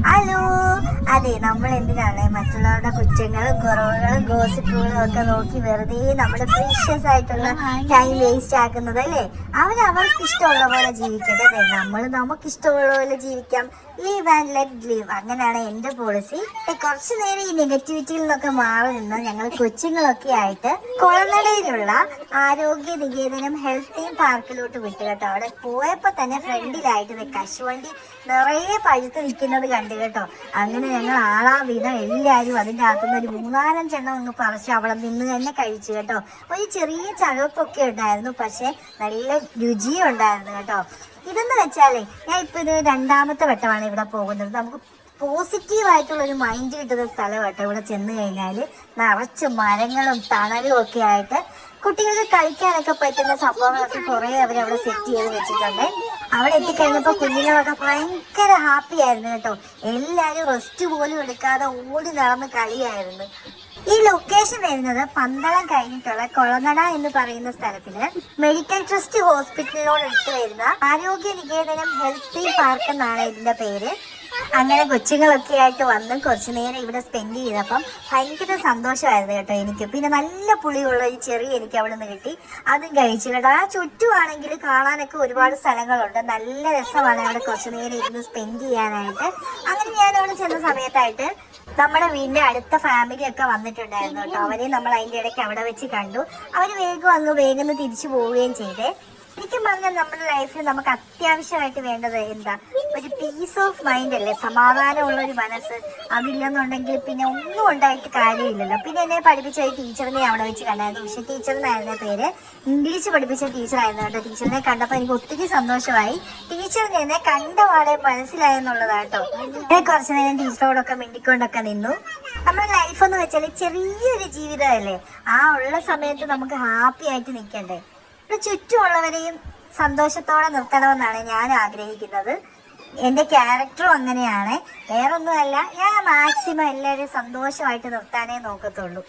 Hello. അതെ, നമ്മൾ എന്തിനാണ് മറ്റുള്ളവരുടെ കുറ്റങ്ങളും കുറവുകളും ഗോസിപ്പുകളും ഒക്കെ നോക്കി വെറുതെ നമ്മുടെ പ്രീഷ്യസ് ആയിട്ടുള്ള ടൈം വേസ്റ്റ് ആക്കുന്നത് അല്ലേ? അവർക്ക് ഇഷ്ടമുള്ള പോലെ ജീവിക്കട്ടെ. അതെ, നമ്മൾ നമുക്ക് ഇഷ്ടമുള്ള പോലെ ജീവിക്കാം. ലീവ് ആൻഡ് ലെറ്റ് ലീവ്, അങ്ങനെയാണ് എൻ്റെ പോളിസി. കുറച്ചു നേരം ഈ നെഗറ്റിവിറ്റിയിൽ നിന്നൊക്കെ മാറി നിന്ന് ഞങ്ങൾ കൊച്ചുങ്ങളൊക്കെ ആയിട്ട് കുളനടയിലുള്ള ആരോഗ്യ നികേതനം ഹെൽത്ത് പാർക്കിലോട്ട് വിട്ടു കേട്ടോ. അവിടെ പോയപ്പോൾ തന്നെ ഫ്രണ്ടിലായിട്ട് കശുവണ്ടി നിറയെ പഴുത്ത് നിൽക്കുന്നത് കണ്ടു കേട്ടോ. അങ്ങനെ ഞങ്ങൾ വീതം എല്ലാവരും അതിൻ്റെ അകത്തുനിന്ന് ഒരു 3-4 ഒന്ന് പറിച്ച് അവിടെ നിന്ന് തന്നെ കഴിച്ചു കേട്ടോ. ഒരു ചെറിയ ചകപ്പൊക്കെ ഉണ്ടായിരുന്നു, പക്ഷെ നല്ല രുചിയും ഉണ്ടായിരുന്നു കേട്ടോ. ഇതെന്ന് വെച്ചാലേ, ഞാൻ ഇപ്പൊ ഇത് 2ാമത്തെ വട്ടമാണ് ഇവിടെ പോകുന്നത്. നമുക്ക് പോസിറ്റീവായിട്ടുള്ളൊരു മൈൻഡ് കിട്ടുന്ന സ്ഥലം കേട്ടോ. ഇവിടെ ചെന്ന് കഴിഞ്ഞാൽ നിറച്ച് മരങ്ങളും തണലും ഒക്കെ ആയിട്ട് കുട്ടികൾക്ക് കളിക്കാനൊക്കെ പറ്റുന്ന സംഭവങ്ങളൊക്കെ കുറെ അവരവിടെ സെറ്റ് ചെയ്ത് വെച്ചിട്ടുണ്ട്. അവിടെ എത്തിക്കഴിഞ്ഞപ്പോൾ കുഞ്ഞുങ്ങളൊക്കെ ഭയങ്കര ഹാപ്പി ആയിരുന്നു കേട്ടോ. എല്ലാവരും റെസ്റ്റ് പോലും എടുക്കാതെ ഓടി നടന്ന് കളിയായിരുന്നു. ഈ ലൊക്കേഷൻ വരുന്നത് പന്തളം കഴിഞ്ഞിട്ടുള്ള കൊളനട എന്ന് പറയുന്ന സ്ഥലത്തില് മെഡിക്കൽ ട്രസ്റ്റ് ഹോസ്പിറ്റലിനോട് അടുത്ത് വരുന്ന ആരോഗ്യ നികേതനം ഹെൽത്ത് പാർക്ക് എന്നാണ് ഇതിന്റെ പേര്. അങ്ങനെ കൊച്ചുങ്ങളൊക്കെ ആയിട്ട് വന്ന് കുറച്ചു നേരം ഇവിടെ സ്പെൻഡ് ചെയ്തപ്പം ഭയങ്കര സന്തോഷമായിരുന്നു കേട്ടോ എനിക്ക്. പിന്നെ നല്ല പുളിയുള്ള ഒരു ചെറി എനിക്ക് അവിടെ നിന്ന് കിട്ടി, അതും കഴിച്ചു കേട്ടോ. ആ ചുറ്റുമാണെങ്കിൽ കാണാനൊക്കെ ഒരുപാട് സ്ഥലങ്ങളുണ്ട്, നല്ല രസമാണ് അവിടെ കുറച്ചു നേരം ഇരുന്ന് സ്പെൻഡ് ചെയ്യാനായിട്ട്. അങ്ങനെ ഞാൻ അവിടെ ചെന്ന സമയത്തായിട്ട് നമ്മുടെ വീടിന്റെ അടുത്ത ഫാമിലി ഒക്കെ വന്നിട്ടുണ്ടായിരുന്നു കേട്ടോ. അവരെ നമ്മൾ അതിന്റെ ഇടയ്ക്ക് അവിടെ വെച്ച് കണ്ടു. അവര് വേഗം തിരിച്ചു പോവുകയും ചെയ്തേ. ശരിക്കും പറഞ്ഞാൽ നമ്മുടെ ലൈഫിൽ നമുക്ക് അത്യാവശ്യമായിട്ട് വേണ്ടത് എന്താ? ഒരു പീസ് ഓഫ് മൈൻഡ് അല്ലേ, സമാധാനമുള്ള ഒരു മനസ്സ്. അതില്ലെന്നുണ്ടെങ്കിൽ പിന്നെ ഒന്നും ഉണ്ടായിട്ട് കാര്യമില്ലല്ലോ. പിന്നെ എന്നെ പഠിപ്പിച്ച ഒരു ടീച്ചറിനെ അവിടെ വെച്ച് കണ്ടായിരുന്നു. പക്ഷെ ടീച്ചറിനായിരുന്ന പേര്, ഇംഗ്ലീഷ് പഠിപ്പിച്ച ടീച്ചറായിരുന്നു കേട്ടോ. ടീച്ചറിനെ കണ്ടപ്പോൾ എനിക്ക് ഒത്തിരി സന്തോഷമായി. ടീച്ചറിനെ എന്നെ കണ്ടപാടെ മനസ്സിലായെന്നുള്ളതാട്ടോ. കുറച്ചു നേരം ടീച്ചറോടൊക്കെ മിണ്ടിക്കൊണ്ടൊക്കെ നിന്നു. നമ്മുടെ ലൈഫ് എന്ന് വെച്ചാൽ ചെറിയൊരു ജീവിതമല്ലേ, ആ ഉള്ള സമയത്ത് നമുക്ക് ഹാപ്പി ആയിട്ട് നിൽക്കണ്ടേ. ചുറ്റുമുള്ളവരെയും സന്തോഷത്തോടെ നിർത്തണമെന്നാണ് ഞാൻ ആഗ്രഹിക്കുന്നത്. എൻ്റെ ക്യാരക്ടറും അങ്ങനെയാണ്. വേറൊന്നുമല്ല, ഞാൻ മാക്സിമം എല്ലാവരെയും സന്തോഷമായിട്ട് നിർത്താനേ നോക്കത്തുള്ളൂ.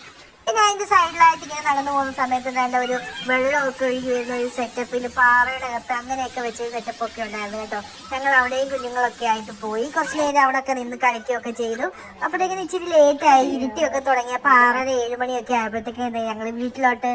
പിന്നെ അതിൻ്റെ സൈഡിലായിട്ട് ഇങ്ങനെ നടന്നു പോകുന്ന സമയത്ത് വേണ്ട ഒരു വെള്ളമൊക്കെ ഒഴുകി വരുന്ന ഒരു സെറ്റപ്പിൽ പാറയുടെ അകത്ത് അങ്ങനെയൊക്കെ വെച്ച സെറ്റപ്പൊക്കെ ഉണ്ടായിരുന്നു കേട്ടോ. ഞങ്ങൾ അവിടെയും കുഞ്ഞുങ്ങളൊക്കെ ആയിട്ട് പോയി കുറച്ച് നേരം അവിടെയൊക്കെ നിന്ന് കളിക്കുകയൊക്കെ ചെയ്തു. അപ്പോഴത്തേക്കിന് ഇച്ചിരി ലേറ്റായി, ഇരുട്ടിയൊക്കെ തുടങ്ങിയപ്പോൾ 6:30-7 മണിയൊക്കെ ആയപ്പോഴത്തേക്കും ഞങ്ങൾ വീട്ടിലോട്ട്